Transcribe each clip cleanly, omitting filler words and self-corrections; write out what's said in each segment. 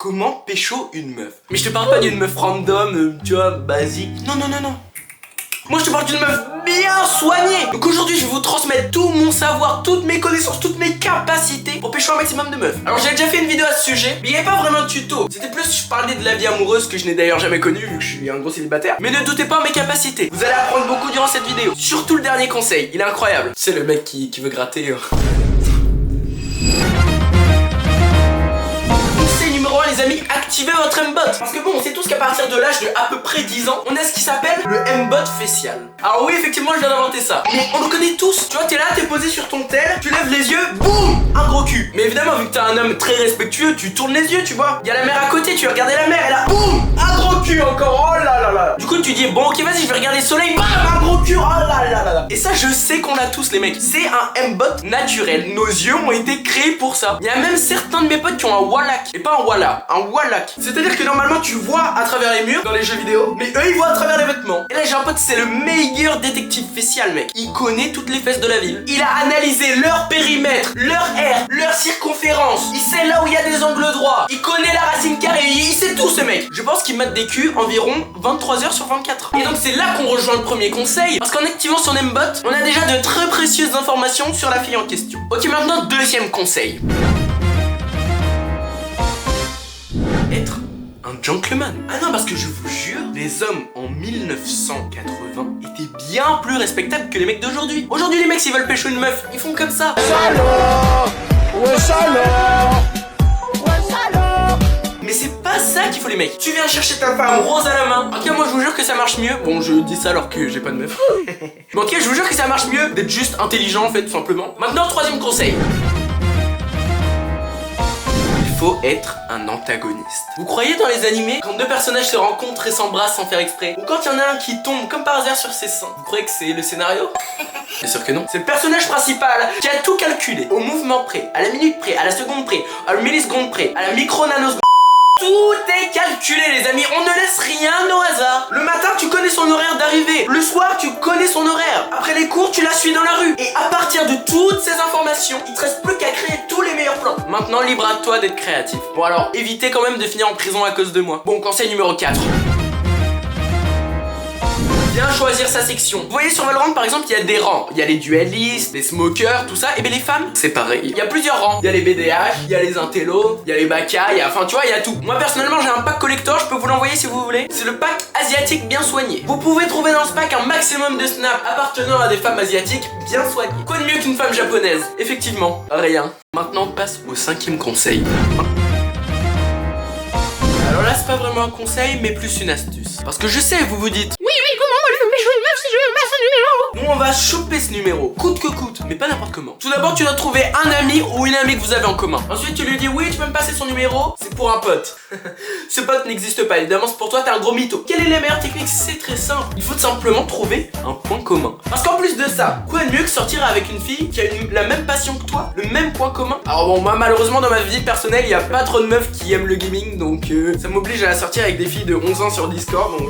Comment pécho une meuf? Mais je te parle pas d'une meuf random, tu vois, basique. Non, non, non, non. Moi je te parle d'une meuf bien soignée. Donc aujourd'hui je vais vous transmettre tout mon savoir, toutes mes connaissances, toutes mes capacités pour pécho un maximum de meufs. Alors j'ai déjà fait une vidéo à ce sujet, mais il n'y avait pas vraiment de tuto. C'était plus je parlais de la vie amoureuse que je n'ai d'ailleurs jamais connue vu que je suis un gros célibataire. Mais ne doutez pas mes capacités. Vous allez apprendre beaucoup durant cette vidéo. Surtout le dernier conseil, il est incroyable. C'est le mec qui veut gratter. Numéro 1 les amis, activez votre M-Bot. Parce que bon, on sait tous qu'à partir de l'âge de à peu près 10 ans, on a ce qui s'appelle le M-Bot facial. Alors oui, effectivement, je viens d'inventer ça. Mais on le connaît tous. Tu vois, t'es là, t'es posé sur ton tel, tu lèves les yeux, boum, un gros cul. Mais évidemment, vu que t'es un homme très respectueux, tu tournes les yeux, tu vois. Il y a la mer à côté, tu vas regarder la mer, et là, boum, un gros cul encore. Oh là là là. Du coup, tu dis, bon, ok, vas-y, je vais regarder le soleil, bam, un gros cul. Oh là là là là. Et ça, je sais qu'on l'a tous, les mecs. C'est un M-Bot naturel. Nos yeux ont été créés pour ça. Il y a même certains de mes potes qui ont un wallach. Et pas un walla, un wallach. C'est-à-dire que normalement, tu vois à travers les murs dans les jeux vidéo, mais eux, ils voient à travers les vêtements. Et là, j'ai un pote, c'est le meilleur détective facial, mec. Il connaît toutes les fesses de la ville. Il a analysé leur périmètre, leur aire, leur circonférence. Il sait là où il y a des angles droits. Il connaît la racine carrée. Il sait tout, ce mec. Je pense qu'il mate des culs environ 23 heures sur 24. Et donc, c'est là qu'on rejoint le premier conseil. Parce qu'en activant son M-Bot, on a déjà de très précieuses informations sur la fille en question. Ok, maintenant, deuxième conseil. Être un gentleman. Ah non, parce que je vous jure, les hommes en 1980 étaient bien plus respectables que les mecs d'aujourd'hui. Aujourd'hui, les mecs, s'ils veulent pécho une meuf, ils font comme ça. Salaud! Ouais, salaud! Ouais, salaud! Mais c'est pas ça qu'il faut, les mecs. Tu viens chercher ta femme rose à la main. Ok, moi je vous jure que ça marche mieux. Bon, je dis ça alors que j'ai pas de meuf. Mais ok, je vous jure que ça marche mieux d'être juste intelligent en fait, tout simplement. Maintenant, troisième conseil. Faut être un antagoniste. Vous croyez dans les animés, quand deux personnages se rencontrent et s'embrassent sans faire exprès, ou quand il y en a un qui tombe comme par hasard sur ses seins, vous croyez que c'est le scénario? Bien sûr que non. C'est le personnage principal qui a tout calculé, au mouvement près, à la minute près, à la seconde près, à la milliseconde près, à la micro-nanoseconde. Tout est calculé, les amis, on ne laisse rien au hasard. Le matin, tu connais son horaire d'arrivée. Le soir, tu connais son horaire. Après les cours, tu la suis dans la rue. Et à partir de toutes ces informations, il te reste plus qu'à créer tous les meilleurs plans. Maintenant, libre à toi d'être créatif. Bon alors, évitez quand même de finir en prison à cause de moi. Bon, conseil numéro 4. Bien choisir sa section. Vous voyez sur Valorant par exemple, il y a des rangs. Il y a les duellistes, les smokers, tout ça. Et bien les femmes, c'est pareil. Il y a plusieurs rangs. Il y a les BDH, il y a les intellos, il y a les baka, enfin tu vois, il y a tout. Moi personnellement, j'ai un pack collector, je peux vous l'envoyer si vous voulez. C'est le pack asiatique bien soigné. Vous pouvez trouver dans ce pack un maximum de snaps appartenant à des femmes asiatiques bien soignées. Quoi de mieux qu'une femme japonaise? Effectivement, rien. Maintenant, on passe au cinquième conseil. Alors là, c'est pas vraiment un conseil, mais plus une astuce. Parce que je sais, vous vous dites, oui, comment moi je vais pécho une meuf si je mets ce numéro? Nous, on va choper ce numéro, coûte que coûte, mais pas n'importe comment. Tout d'abord, tu dois trouver un ami ou une amie que vous avez en commun. Ensuite, tu lui dis, oui, tu peux me passer son numéro, c'est pour un pote. Ce pote n'existe pas, évidemment, c'est pour toi, t'es un gros mytho. Quelle est la meilleure technique? C'est très simple. Il faut simplement trouver un point commun. Parce qu'en plus de ça, quoi de mieux que sortir avec une fille qui a la même passion que toi, le même point commun? Alors bon, moi, malheureusement, dans ma vie personnelle, il n'y a pas trop de meufs qui aiment le gaming, donc ça m'oblige à sortir avec des filles de 11 ans sur Discord, donc...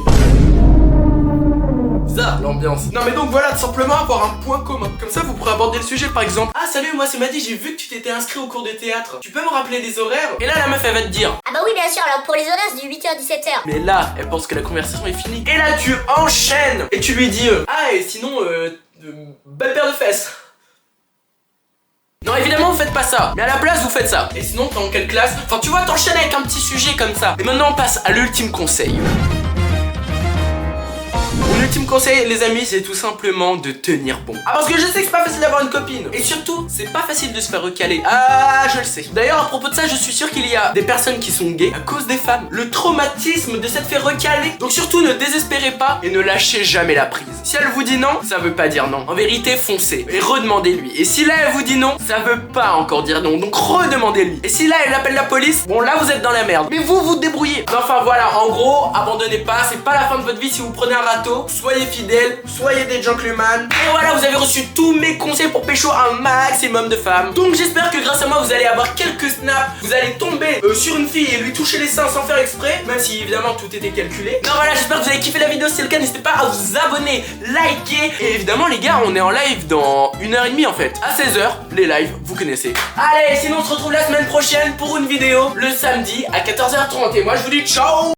bizarre l'ambiance. Non mais donc voilà, tout simplement avoir un point commun. Comme ça vous pourrez aborder le sujet par exemple. Ah salut, moi c'est Madi, j'ai vu que tu t'étais inscrit au cours de théâtre. Tu peux me rappeler les horaires? Et là la meuf elle va te dire, ah bah oui bien sûr, alors pour les horaires c'est du 8h 17h. mais là elle pense que la conversation est finie. Et là tu enchaînes et tu lui dis ah et sinon belle paire de fesses. Non évidemment vous faites pas ça, mais à la place vous faites ça. Et sinon t'es en quelle classe? Enfin tu vois, t'enchaînes avec un petit sujet comme ça. Et maintenant on passe à l'ultime conseil. Mon ultime conseil les amis, c'est tout simplement de tenir bon. Ah parce que je sais que c'est pas facile d'avoir une copine. Et surtout, c'est pas facile de se faire recaler. Ah je le sais. D'ailleurs à propos de ça, je suis sûr qu'il y a des personnes qui sont gays à cause des femmes. Le traumatisme de s'être fait recaler. Donc surtout ne désespérez pas et ne lâchez jamais la prise. Si elle vous dit non, ça veut pas dire non. En vérité, foncez et redemandez-lui. Et si là elle vous dit non, ça veut pas encore dire non. Donc redemandez-lui. Et si là elle appelle la police, bon là vous êtes dans la merde. Mais vous vous débrouillez. Enfin voilà, en gros, abandonnez pas. C'est pas la fin de votre vie si vous prenez un râteau. soyez fidèles, soyez des gentlemen. Et voilà, vous avez reçu tous mes conseils pour pécho un maximum de femmes. Donc j'espère que grâce à moi vous allez avoir quelques snaps, vous allez tomber sur une fille et lui toucher les seins sans faire exprès, même si évidemment tout était calculé. Non voilà, j'espère que vous avez kiffé la vidéo. Si c'est le cas, n'hésitez pas à vous abonner, liker. Et évidemment les gars, on est en live dans 1h30 en fait. À 16h, les lives, vous connaissez. Allez, sinon on se retrouve la semaine prochaine pour une vidéo le samedi à 14h30. Et moi je vous dis ciao.